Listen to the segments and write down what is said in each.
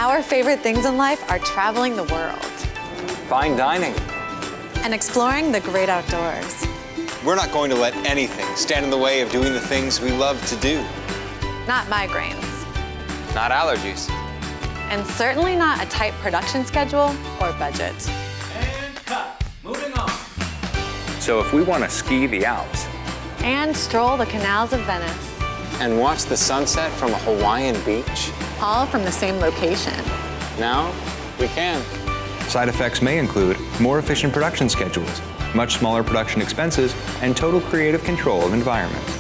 Our favorite things in life are traveling the world Fine dining. and exploring the great outdoors. We're not going to let anything stand in the way of doing the things we love to do. Not migraines. Not allergies. And certainly not a tight production schedule or budget. And cut. Moving on. So if we want to ski the Alps And stroll the canals of Venice. and watch the sunset from a Hawaiian beach, All from the same location. now we can. Side effects may include more efficient production schedules, much smaller production expenses, and total creative control of environments.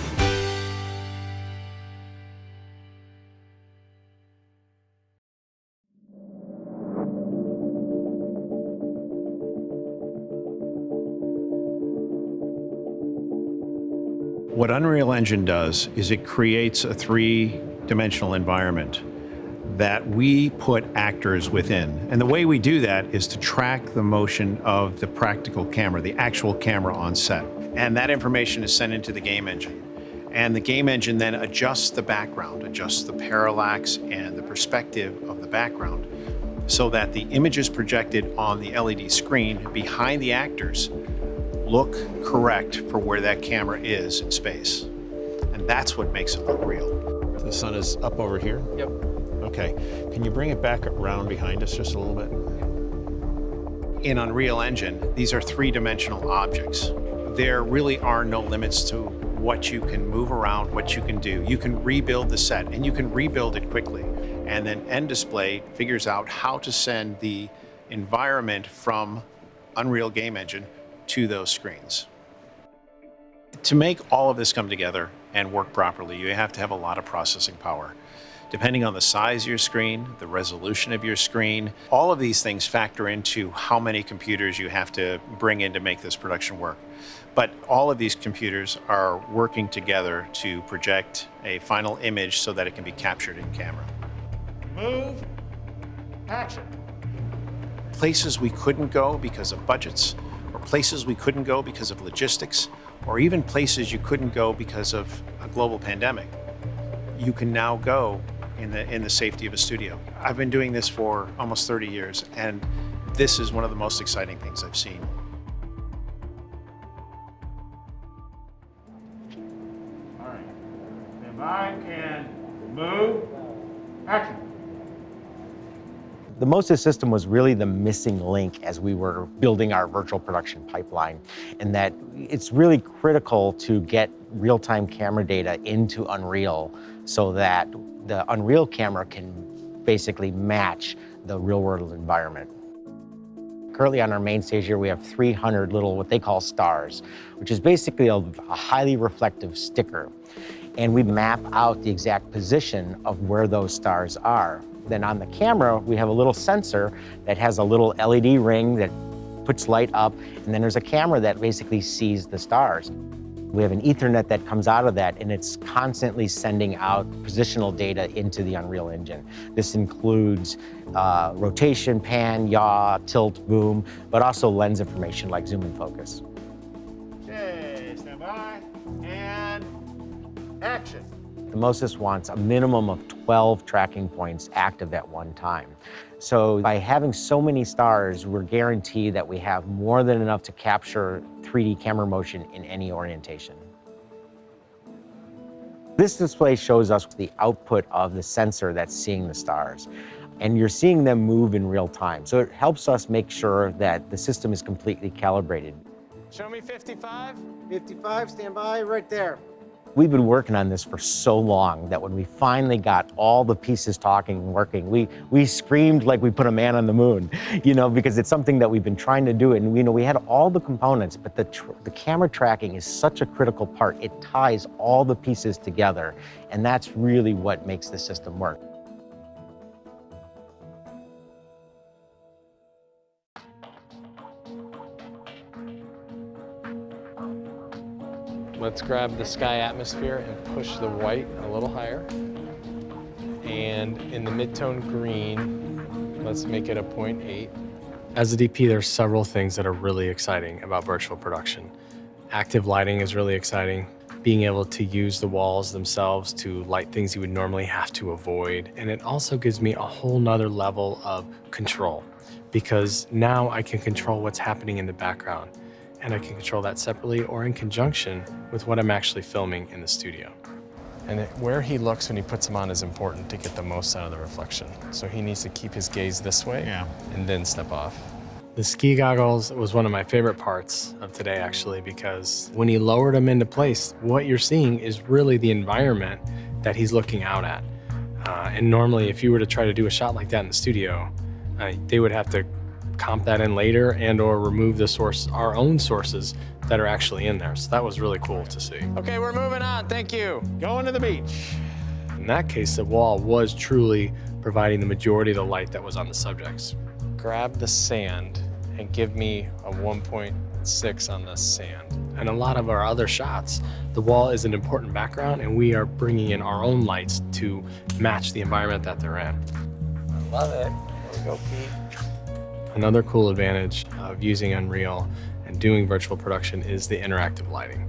What Unreal Engine does is it creates a three-dimensional environment that we put actors within. And the way we do that is to track the motion of the practical camera, the actual camera on set. And that information is sent into the game engine. And the game engine then adjusts the background, adjusts the parallax and the perspective of the background so that the images projected on the LED screen behind the actors look correct for where that camera is in space. And that's what makes it look real. The sun is up over here? Yep. Okay, can you bring it back around behind us just a little bit? In Unreal Engine, these are three-dimensional objects. There really are no limits to what you can move around, what you can do. You can rebuild the set, and you can rebuild it quickly. And then N-Display figures out how to send the environment from Unreal Game Engine to those screens. To make all of this come together and work properly, you have to have a lot of processing power. Depending on the size of your screen, the resolution of your screen, all of these things factor into how many computers you have to bring in to make this production work. But all of these computers are working together to project a final image so that it can be captured in camera. Move. Action. Places we couldn't go because of budgets, or places we couldn't go because of logistics, or even places you couldn't go because of a global pandemic, you can now go in the safety of a studio. I've been doing this for almost 30 years, and this is one of the most exciting things I've seen. All right. Stand by and move. Action. The MOSIS system was really the missing link as we were building our virtual production pipeline, and that it's really critical to get real-time camera data into Unreal so that the Unreal camera can basically match the real-world environment. Currently on our main stage here, we have 300 little, what they call stars, which is basically a highly reflective sticker. And we map out the exact position of where those stars are. Then on the camera, we have a little sensor that has a little LED ring that puts light up, and then there's a camera that basically sees the stars. We have an Ethernet that comes out of that, and it's constantly sending out positional data into the Unreal Engine. This includes rotation, pan, yaw, tilt, boom, but also lens information like zoom and focus. Okay, stand by and action. The MOSIS wants a minimum of 12 tracking points active at one time. So by having so many stars, we're guaranteed that we have more than enough to capture 3D camera motion in any orientation. This display shows us the output of the sensor that's seeing the stars. And you're seeing them move in real time. So it helps us make sure that the system is completely calibrated. Show me 55. 55, stand by, right there. We've been working on this for so long that when we finally got all the pieces talking and working, we screamed like we put a man on the moon, because it's something that we've been trying to do. And we had all the components, but the camera tracking is such a critical part. It ties all the pieces together, and that's really what makes the system work. Let's grab the sky atmosphere and push the white a little higher. And in the mid-tone green, let's make it a 0.8. As a DP, there's several things that are really exciting about virtual production. Active lighting is really exciting. being able to use the walls themselves to light things you would normally have to avoid. And it also gives me a whole nother level of control, because now I can control what's happening in the background, and I can control that separately or in conjunction with what I'm actually filming in the studio. And where he looks when he puts them on is important to get the most out of the reflection. So he needs to keep his gaze this way and then step off. The ski goggles was one of my favorite parts of today, actually, because when he lowered them into place, what you're seeing is really the environment that he's looking out at. And normally, if you were to try to do a shot like that in the studio, they would have to comp that in later and or remove our own sources that are actually in there. So that was really cool to see. Okay, we're moving on, thank you. Going to the beach. In that case, the wall was truly providing the majority of the light that was on the subjects. Grab the sand and give me a 1.6 on the sand. And a lot of our other shots, the wall is an important background, and we are bringing in our own lights to match the environment that they're in. I love it. There we go, Pete. Another cool advantage of using Unreal and doing virtual production is the interactive lighting.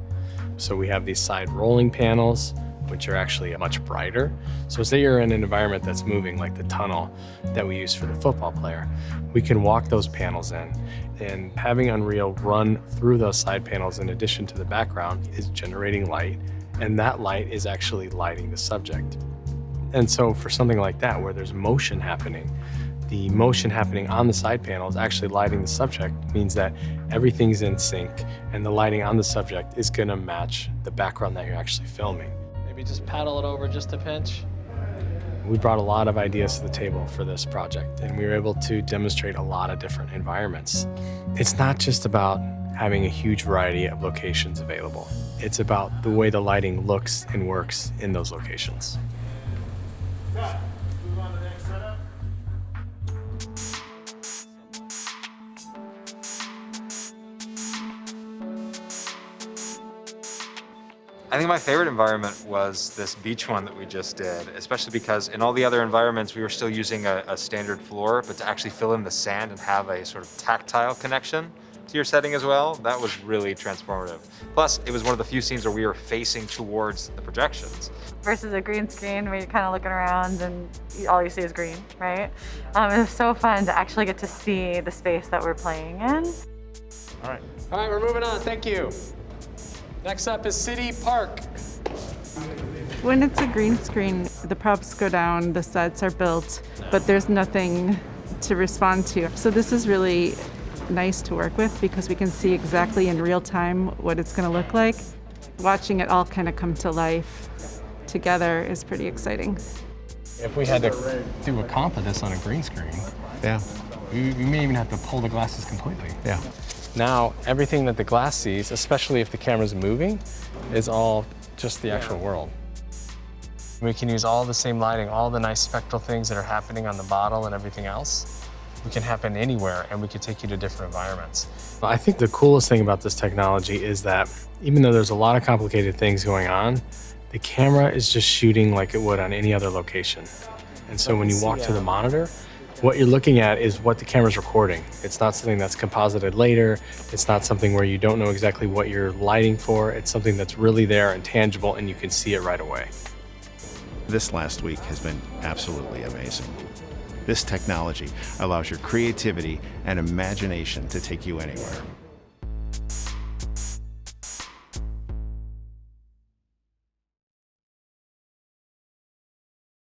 So we have these side rolling panels, which are actually much brighter. So say you're in an environment that's moving, like the tunnel that we use for the football player, we can walk those panels in, and having Unreal run through those side panels in addition to the background is generating light, and that light is actually lighting the subject. And so for something like that, where there's motion happening, the motion happening on the side panels actually lighting the subject means that everything's in sync, and the lighting on the subject is gonna match the background that you're actually filming. Maybe just paddle it over just a pinch. We brought a lot of ideas to the table for this project, and we were able to demonstrate a lot of different environments. It's not just about having a huge variety of locations available. It's about the way the lighting looks and works in those locations. Cut. Move on to the next setup. I think my favorite environment was this beach one that we just did, especially because in all the other environments we were still using a standard floor, but to actually fill in the sand and have a sort of tactile connection to your setting as well, that was really transformative. Plus, it was one of the few scenes where we were facing towards the projections. Versus a green screen where you're kind of looking around and all you see is green, right? It was so fun to actually get to see the space that we're playing in. All right. All right, we're moving on, thank you. Next up is City Park. When it's a green screen, the props go down, the sets are built, but there's nothing to respond to. So this is really nice to work with because we can see exactly in real time what it's going to look like. Watching it all kind of come to life together is pretty exciting. If we had to do a comp of this on a green screen, we may even have to pull the glasses completely. Now, everything that the glass sees, especially if the camera's moving, is all just the actual world. We can use all the same lighting, all the nice spectral things that are happening on the bottle and everything else. We can happen anywhere, and we can take you to different environments. I think the coolest thing about this technology is that even though there's a lot of complicated things going on, the camera is just shooting like it would on any other location. And so when you walk to the monitor, what you're looking at is what the camera's recording. It's not something that's composited later. It's not something where you don't know exactly what you're lighting for. It's something that's really there and tangible, and you can see it right away. This last week has been absolutely amazing. This technology allows your creativity and imagination to take you anywhere.